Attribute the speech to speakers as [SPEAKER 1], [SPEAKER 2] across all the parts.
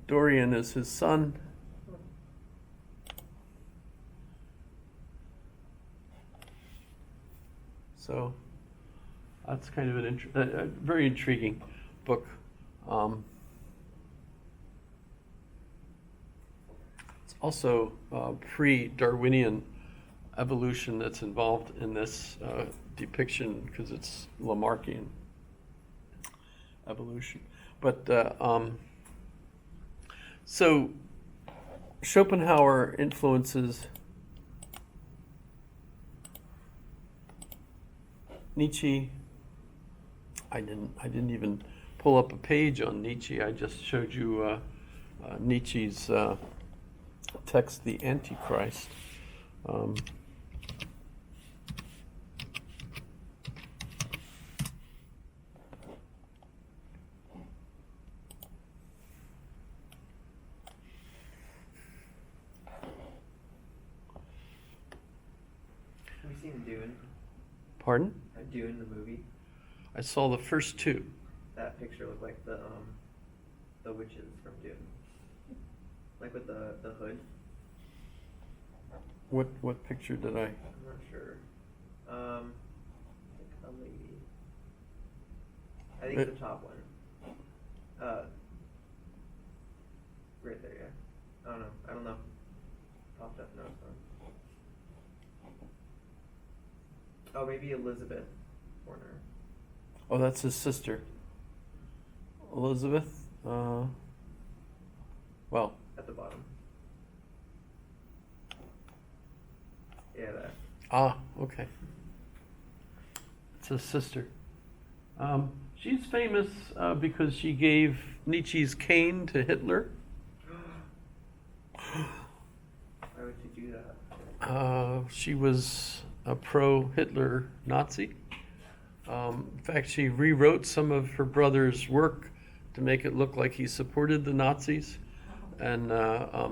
[SPEAKER 1] Dorian is his son. So that's kind of a very intriguing book. It's also pre-Darwinian evolution that's involved in this depiction because it's Lamarckian evolution. But so Schopenhauer influences Nietzsche. I didn't even pull up a page on Nietzsche. I just showed you Nietzsche's text, The Antichrist.
[SPEAKER 2] Have you seen Dune?
[SPEAKER 1] Pardon?
[SPEAKER 2] Dune, the movie.
[SPEAKER 1] I saw the first two.
[SPEAKER 2] That picture looked like the witches from Dune. Like with the hood.
[SPEAKER 1] What picture did I?
[SPEAKER 2] I'm not sure. Like a lady. I think the top one. Right there, yeah. I don't know. Popped up, no, it's not. Oh, maybe Elizabeth Warner.
[SPEAKER 1] Oh, that's his sister. Elizabeth? Well.
[SPEAKER 2] At the bottom. Yeah, that.
[SPEAKER 1] Ah, okay. It's his sister. She's famous because she gave Nietzsche's cane to Hitler.
[SPEAKER 2] Why would you do that?
[SPEAKER 1] She was a pro-Hitler Nazi. In fact, she rewrote some of her brother's work to make it look like he supported the Nazis. And I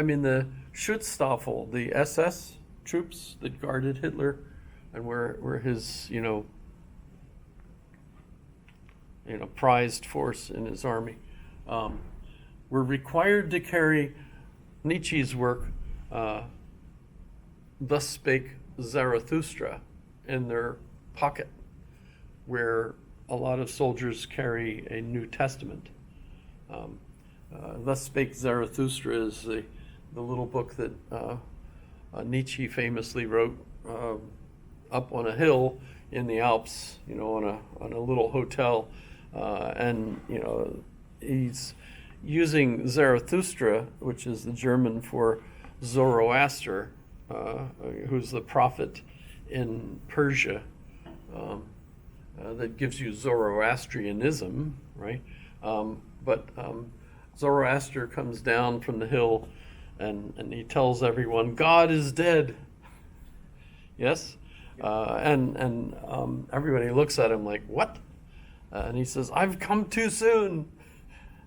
[SPEAKER 1] mean, the Schutzstaffel, the SS troops that guarded Hitler and were his, prized force in his army, were required to carry Nietzsche's work, Thus Spake Zarathustra, in their pocket, where a lot of soldiers carry a New Testament. Thus Spake Zarathustra is the little book that Nietzsche famously wrote up on a hill in the Alps, on a little hotel, and he's using Zarathustra, which is the German for Zoroaster, who's the prophet in Persia, that gives you Zoroastrianism, right? But Zoroaster comes down from the hill and he tells everyone, God is dead. Yes? And everybody looks at him like, what? And he says, I've come too soon.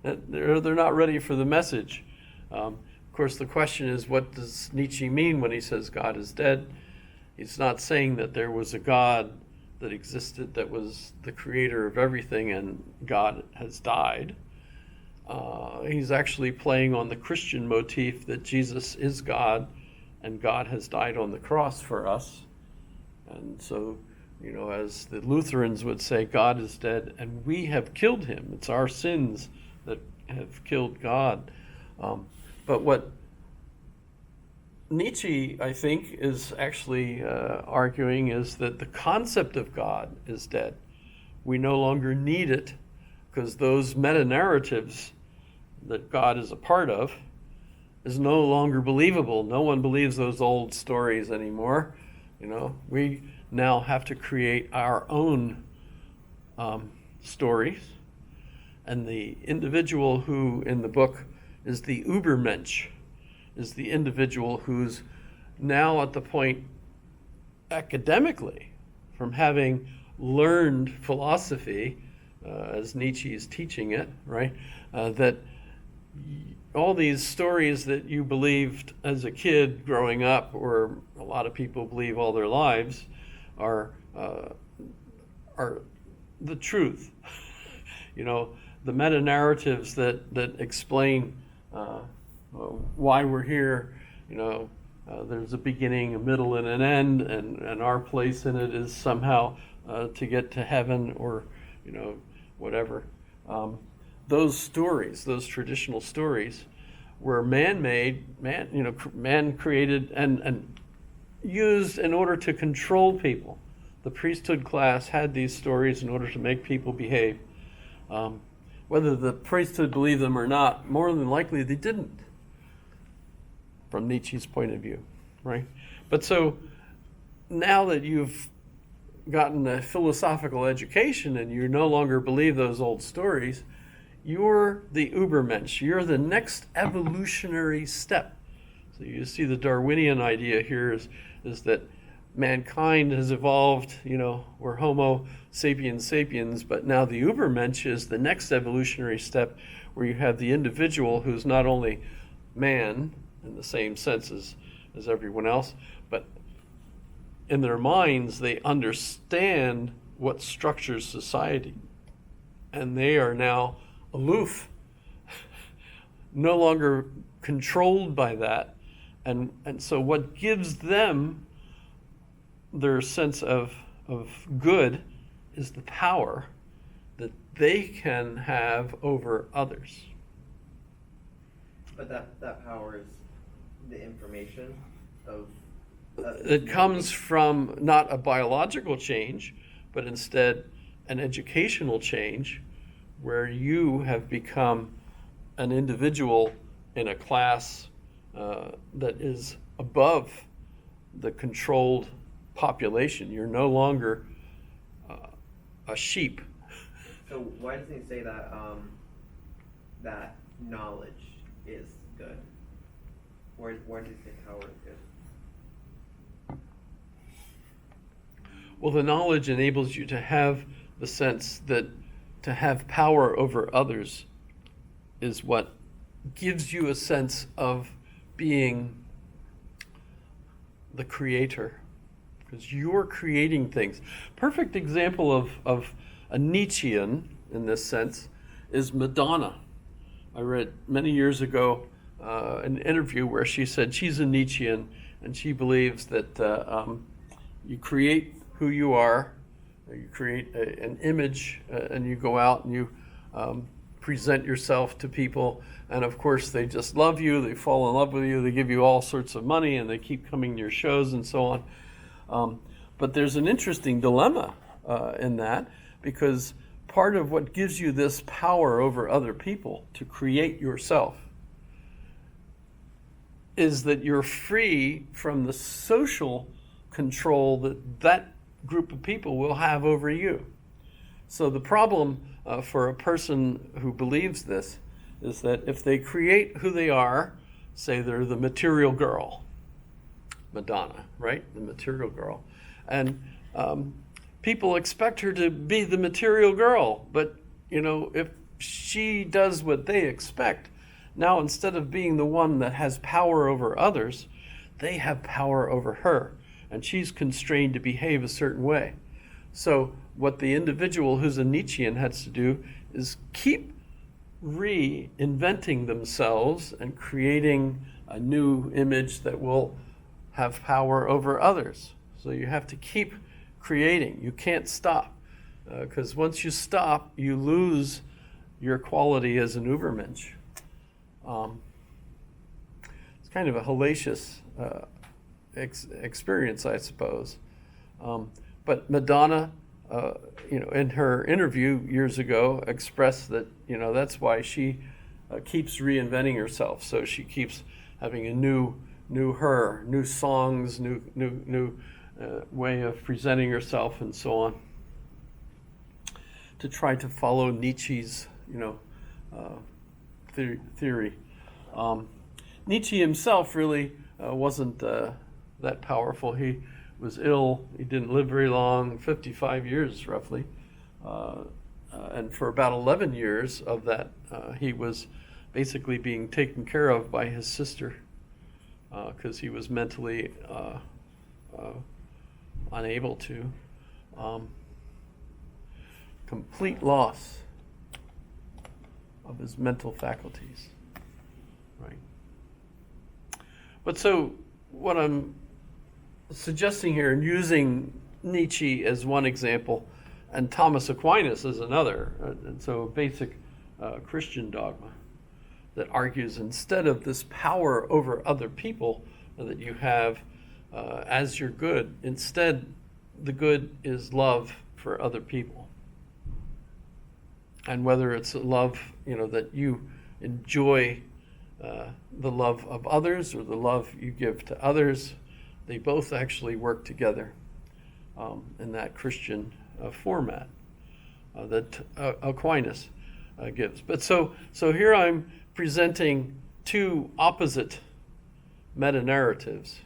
[SPEAKER 1] They're not ready for the message. Of course, the question is, what does Nietzsche mean when he says God is dead? He's not saying that there was a God that existed that was the creator of everything and God has died. He's actually playing on the Christian motif that Jesus is God and God has died on the cross for us. And so, as the Lutherans would say, God is dead and we have killed him. It's our sins that have killed God. But what Nietzsche, I think, is actually arguing is that the concept of God is dead. We no longer need it because those meta-narratives that God is a part of is no longer believable. No one believes those old stories anymore. We now have to create our own stories. And the individual who, in the book, is the Übermensch, is the individual who's now at the point academically, from having learned philosophy, as Nietzsche is teaching it, right, that all these stories that you believed as a kid growing up, or a lot of people believe all their lives, are the truth. the meta-narratives that explain why we're here. There's a beginning, a middle, and an end, and our place in it is somehow to get to heaven, or whatever. Those stories, those traditional stories, were man-made, man created and used in order to control people. The priesthood class had these stories in order to make people behave. Whether the priesthood believed them or not, more than likely they didn't, from Nietzsche's point of view, right? But so now that you've gotten a philosophical education and you no longer believe those old stories, you're the Übermensch. You're the next evolutionary step. So you see the Darwinian idea here is that mankind has evolved, we're Homo sapiens sapiens, but now the Übermensch is the next evolutionary step, where you have the individual who's not only man in the same sense as everyone else, but in their minds they understand what structures society, and they are now aloof, no longer controlled by that. And so what gives them their sense of good is the power that they can have over others.
[SPEAKER 2] But that power is the information of...
[SPEAKER 1] It comes from not a biological change, but instead an educational change, where you have become an individual in a class that is above the controlled population. You're no longer a sheep.
[SPEAKER 2] So why doesn't he say that that knowledge is good? Why does he say power is good?
[SPEAKER 1] Well, the knowledge enables you to have the sense that to have power over others is what gives you a sense of being the creator, because you're creating things. Perfect example of a Nietzschean in this sense is Madonna. I read many years ago an interview where she said she's a Nietzschean, and she believes that you create who you are, you create an image, and you go out and you present yourself to people, and of course they just love you, they fall in love with you, they give you all sorts of money, and they keep coming to your shows and so on. But there's an interesting dilemma in that, because part of what gives you this power over other people to create yourself is that you're free from the social control that group of people will have over you. So the problem for a person who believes this is that if they create who they are, say they're the material girl, Madonna, right? The material girl. And people expect her to be the material girl, but if she does what they expect, now instead of being the one that has power over others, they have power over her, and she's constrained to behave a certain way. So what the individual who's a Nietzschean has to do is keep reinventing themselves and creating a new image that will have power over others. So you have to keep creating. You can't stop, because once you stop, you lose your quality as an Übermensch. It's kind of a hellacious experience, I suppose. But Madonna, in her interview years ago, expressed that that's why she keeps reinventing herself. So she keeps having a new her, new songs, new way of presenting herself, and so on, to try to follow Nietzsche's theory. Nietzsche himself really wasn't that powerful. He was ill. He didn't live very long, 55 years roughly. And for about 11 years of that, he was basically being taken care of by his sister, because he was mentally unable to. Complete loss. of his mental faculties, right? But so what I'm suggesting here, and using Nietzsche as one example, and Thomas Aquinas as another, and so a basic Christian dogma that argues instead of this power over other people that you have as your good, instead the good is love for other people. And whether it's a love, that you enjoy the love of others or the love you give to others, they both actually work together in that Christian format that Aquinas gives. But so here I'm presenting two opposite meta-narratives,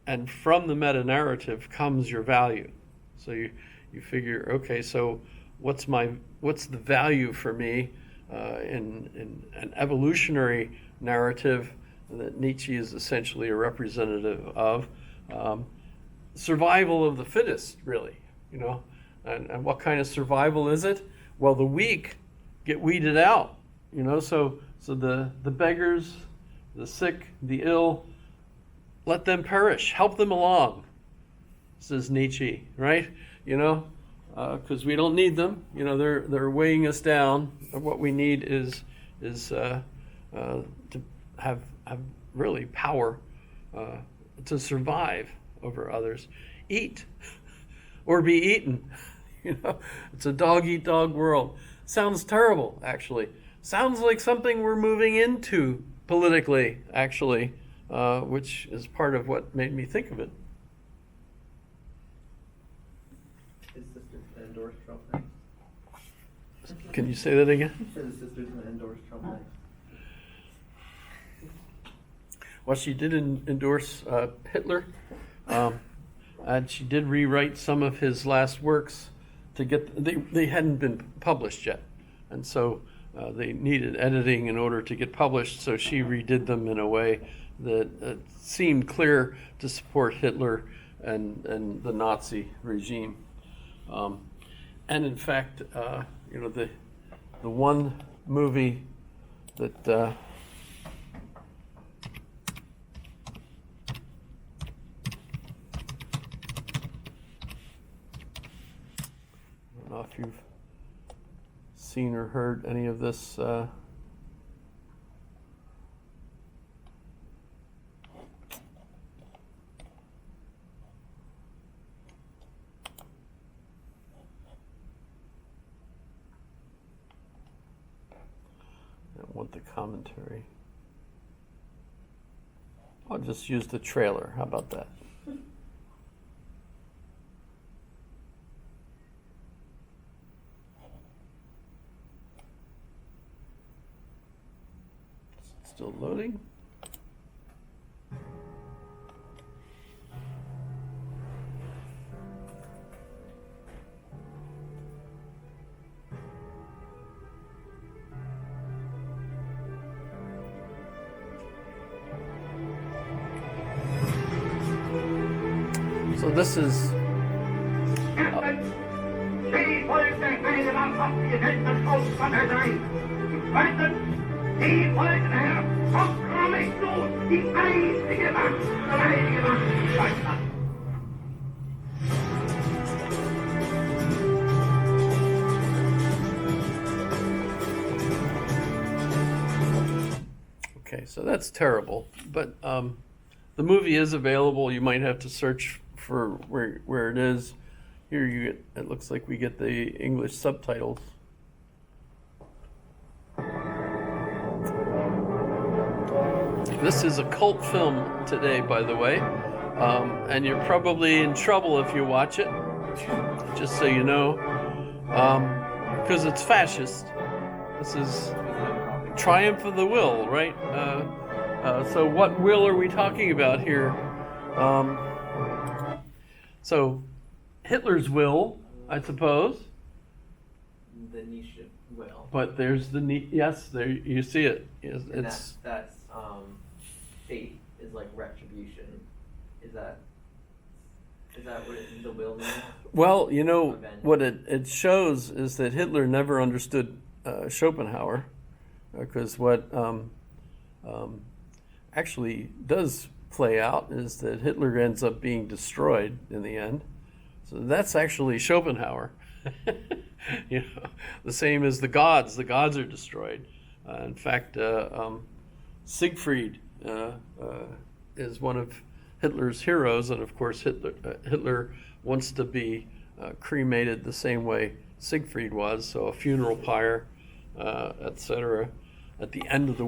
[SPEAKER 1] and from the meta-narrative comes your value. So you figure, okay, so what's the value for me in an evolutionary narrative that Nietzsche is essentially a representative of? Survival of the fittest, really, and what kind of survival is it? Well, the weak get weeded out, so the beggars, the sick, the ill, let them perish, help them along, says Nietzsche, right? Because we don't need them. They're weighing us down. What we need is to have really power to survive over others. Eat or be eaten. It's a dog-eat-dog world. Sounds terrible, actually. Sounds like something we're moving into politically, actually, which is part of what made me think of it.
[SPEAKER 2] His sister's gonna endorse Trump next.
[SPEAKER 1] Can you say that again?
[SPEAKER 2] He said his sister's gonna endorse Trump next.
[SPEAKER 1] Well, she did endorse Hitler, and she did rewrite some of his last works to get. They hadn't been published yet, and so they needed editing in order to get published. So she redid them in a way that seemed clear to support Hitler and the Nazi regime. And in fact, the one movie that I don't know if you've seen or heard any of this. I don't want the commentary. I'll just use the trailer. How about that? Still loading. So this is
[SPEAKER 3] Sie wollten eine wahrhaftige Weltauswanderei. Zweitens, Sie wollten Herr vollkommen tun, die einzige Macht, alleinige Macht Deutschlands.
[SPEAKER 1] okay. So that's terrible, but the movie is available. You might have to search for where it is. Here you get. It looks like we get the English subtitles. This is a cult film today, by the way, and you're probably in trouble if you watch it. Just so you know, because it's fascist. This is Triumph of the Will, right? So what will are we talking about here? So Hitler's will, I suppose.
[SPEAKER 2] The Nietzsche will.
[SPEAKER 1] But there's the yes, there you see it. Yes,
[SPEAKER 2] And
[SPEAKER 1] it's
[SPEAKER 2] that's fate is like retribution. Is that what the will means?
[SPEAKER 1] well,
[SPEAKER 2] Revenge.
[SPEAKER 1] what it shows is that Hitler never understood Schopenhauer, because what actually does play out is that Hitler ends up being destroyed in the end. So that's actually Schopenhauer. You know, the same as the gods. The gods are destroyed. In fact, Siegfried is one of Hitler's heroes, and of course Hitler wants to be cremated the same way Siegfried was, so a funeral pyre, etc. At the end of the